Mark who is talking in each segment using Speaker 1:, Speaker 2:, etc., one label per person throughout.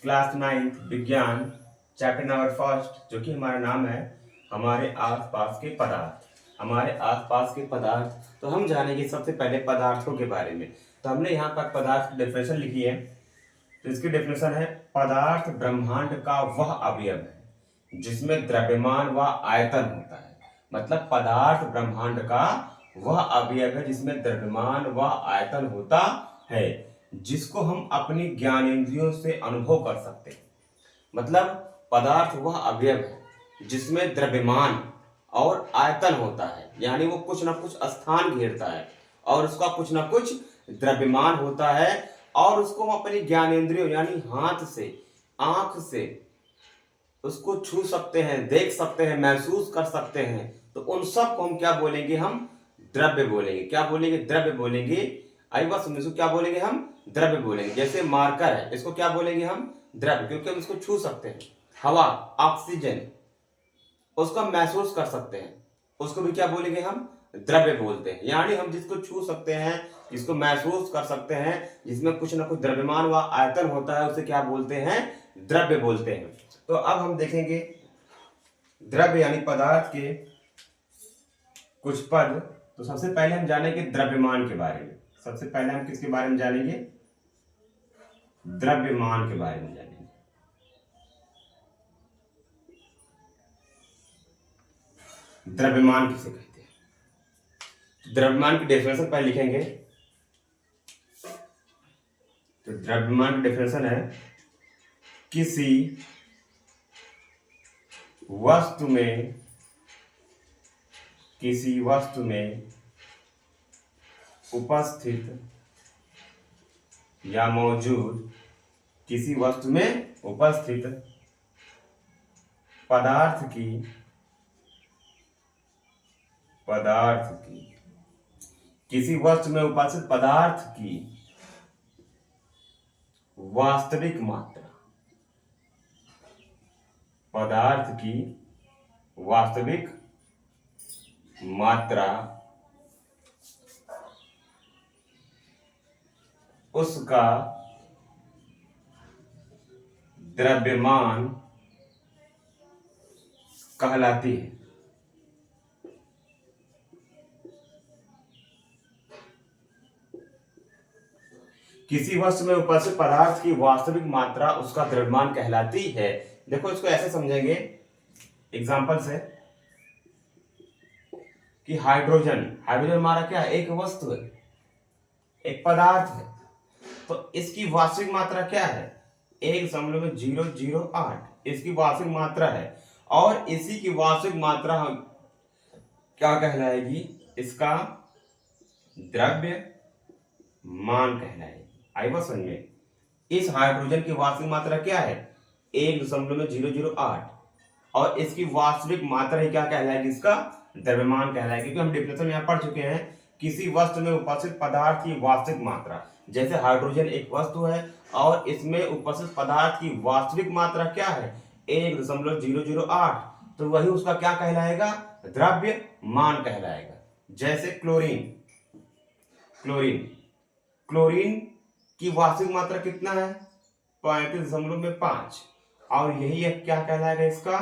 Speaker 1: Class 9 विज्ञान chapter number first, जो कि हमारा नाम है हमारे आसपास के पदार्थ। हमारे आसपास के पदार्थ तो हम जानेंगे सबसे पहले पदार्थों के बारे में। तो हमने यहाँ पर पदार्थ की डेफिनेशन लिखी है। तो इसकी डेफिनेशन है, पदार्थ ब्रह्मांड का वह अवयव है जिसमें द्रव्यमान व आयतन होता है। मतलब पदार्थ ब्रह्मांड का वह अवयव है जिसमें द्रव्यमान व आयतन होता है, जिसको हम अपनी ज्ञानेंद्रियों से अनुभव कर सकते हैं। मतलब पदार्थ वह अवयव है जिसमें द्रव्यमान और आयतन होता है, यानी वो कुछ ना कुछ स्थान घेरता है और उसका कुछ ना कुछ द्रव्यमान होता है, और उसको हम अपनी ज्ञानेंद्रियों यानी हाथ से, आंख से उसको छू सकते हैं, देख सकते हैं, महसूस कर सकते हैं। तो उन सब को हम क्या बोलेंगे? हम द्रव्य बोलेंगे। क्या बोलेंगे? द्रव्य बोलेंगे। आई बात समझ, इसको क्या बोलेंगे? हम द्रव्य बोलेंगे। जैसे मार्कर है, इसको क्या बोलेंगे? हम द्रव्य, क्योंकि हम इसको छू सकते हैं। हवा, ऑक्सीजन, उसको हम महसूस कर सकते हैं, उसको भी क्या बोलेंगे? हम द्रव्य बोलते हैं। यानी हम जिसको छू सकते हैं, जिसको महसूस कर सकते हैं, जिसमें कुछ ना कुछ द्रव्यमान व आयतन होता है, उसे क्या बोलते हैं? द्रव्य बोलते हैं। तो अब हम देखेंगे द्रव्य यानी पदार्थ के कुछ पद। तो सबसे पहले हम जानेंगे द्रव्यमान के बारे में। सबसे पहले हम किसके बारे में जानेंगे? द्रव्यमान के बारे में जानेंगे। द्रव्यमान किसे कहते हैं? द्रव्यमान की डेफिनेशन पहले लिखेंगे। तो द्रव्यमान की डेफिनेशन है, किसी वस्तु में, किसी वस्तु में उपस्थित या मौजूद, किसी वस्तु में उपस्थित पदार्थ की किसी वस्तु में उपस्थित पदार्थ की वास्तविक मात्रा, पदार्थ की वास्तविक मात्रा, उसका द्रव्यमान कहलाती है। किसी वस्तु में उपस्थित पदार्थ की वास्तविक मात्रा उसका द्रव्यमान कहलाती है। देखो, इसको ऐसे समझेंगे एग्जांपल से कि हाइड्रोजन हमारा क्या है? एक वस्तु है, एक पदार्थ है। तो इसकी वास्तविक मात्रा क्या है? 1.008 इसकी वास्तविक मात्रा है, और इसी की वास्तविक मात्रा हम क्या कहलाएगी? इसका द्रव्य मान कहलाएगी। आई बात समझ में? इस हाइड्रोजन की वास्तविक मात्रा क्या है? 1.008, और इसकी वास्तविक मात्रा ही क्या कहलाएगी? इसका द्रव्यमान कहलाएगी। क्योंकि हम डेफिनेशन में यहाँ पढ़ चुके हैं, किसी वस्तु में उपस्थित पदार्थ की वास्तविक मात्रा। जैसे हाइड्रोजन एक वस्तु है और इसमें उपस्थित पदार्थ की वास्तविक मात्रा क्या है? 1.008, तो वही उसका क्या कहलाएगा? द्रव्य मान कहलाएगा। जैसे क्लोरीन क्लोरीन की वास्तविक मात्रा कितना है? 35.5, और यही है क्या कहलाएगा? इसका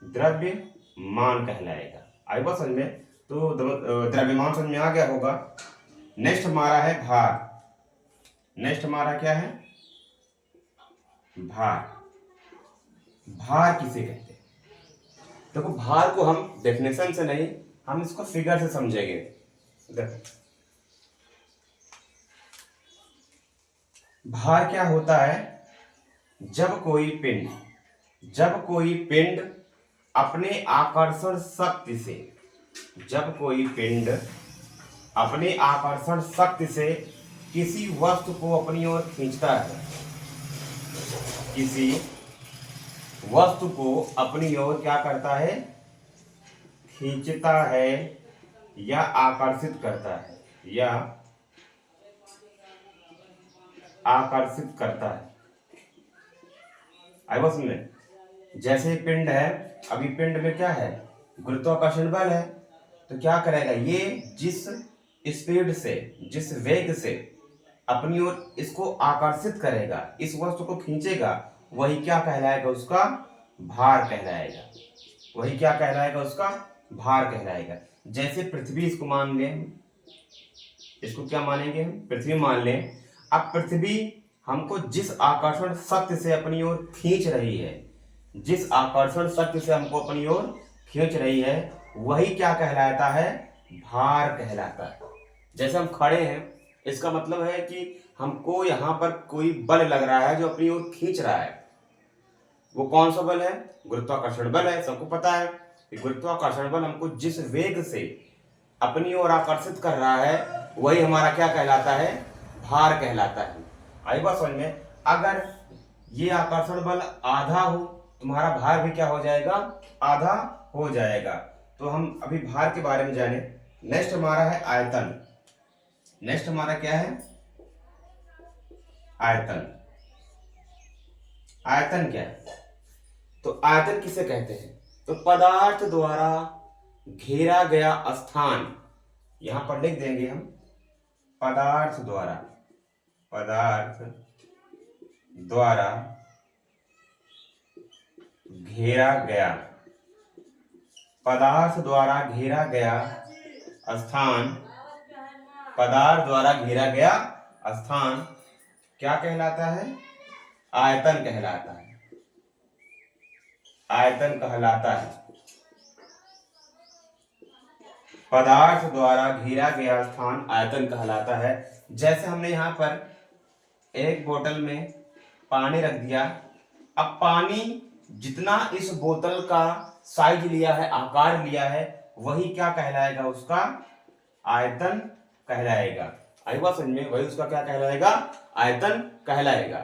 Speaker 1: द्रव्य मान कहलाएगा। आई बात समझ में? तो द्रव्यमान समझ में आ गया होगा। नेक्स्ट हमारा है भार। नेक्स्ट हमारा क्या है? भार। भार किसे कहते हैं? देखो, भार को हम डेफिनेशन से नहीं, हम इसको फिगर से समझेंगे। देखो, भार क्या होता है? जब कोई पिंड अपने आकर्षण शक्ति से, जब कोई पिंड अपने आकर्षण शक्ति से किसी वस्तु को अपनी ओर खींचता है, किसी वस्तु को अपनी ओर क्या करता है? खींचता है या आकर्षित करता है, या आकर्षित करता है। आई बस में, जैसे पिंड है, अभी पिंड में क्या है? गुरुत्वाकर्षण बल है। तो क्या करेगा? ये जिस स्पीड से, जिस वेग से अपनी ओर इसको आकर्षित करेगा, इस वस्तु को खींचेगा, वही क्या कहलाएगा? उसका भार कहलाएगा। वही क्या कहलाएगा? उसका भार कहलाएगा। जैसे पृथ्वी, इसको मान लें, इसको क्या मानेंगे हम? पृथ्वी मान लें। अब पृथ्वी हमको जिस आकर्षण शक्ति से अपनी ओर खींच रही है, जिस आकर्षण शक्ति से हमको अपनी ओर खींच रही है, वही क्या कहलाता है? भार कहलाता है। जैसे हम खड़े हैं, इसका मतलब है कि हमको यहाँ पर कोई बल लग रहा है जो अपनी ओर खींच रहा है। वो कौन सा बल है? गुरुत्वाकर्षण बल है। सबको पता है कि गुरुत्वाकर्षण बल हमको जिस वेग से अपनी ओर आकर्षित कर रहा है, वही हमारा क्या कहलाता है? भार कहलाता है। आई बात समझ में? अगर ये आकर्षण बल आधा हो, तुम्हारा भार भी क्या हो जाएगा? आधा हो जाएगा। तो हम अभी भार के बारे में जाने। नेक्स्ट हमारा है आयतन। नेक्स्ट हमारा क्या है? आयतन। आयतन क्या है? तो आयतन किसे कहते हैं? तो पदार्थ द्वारा घेरा गया स्थान, यहां पर लिख देंगे हम, पदार्थ द्वारा, पदार्थ द्वारा घेरा गया, पदार्थ द्वारा घेरा गया स्थान, पदार्थ द्वारा घेरा गया स्थान क्या कहलाता है? आयतन कहलाता है। आयतन कहलाता है। पदार्थ द्वारा घेरा गया स्थान आयतन कहलाता है। जैसे हमने यहाँ पर एक बोतल में पानी रख दिया। अब पानी जितना इस बोतल का साइज लिया है, आकार लिया है, वही क्या कहलाएगा? उसका आयतन कहलाएगा। आई बात समझ में? वही उसका क्या कहलाएगा? आयतन कहलाएगा।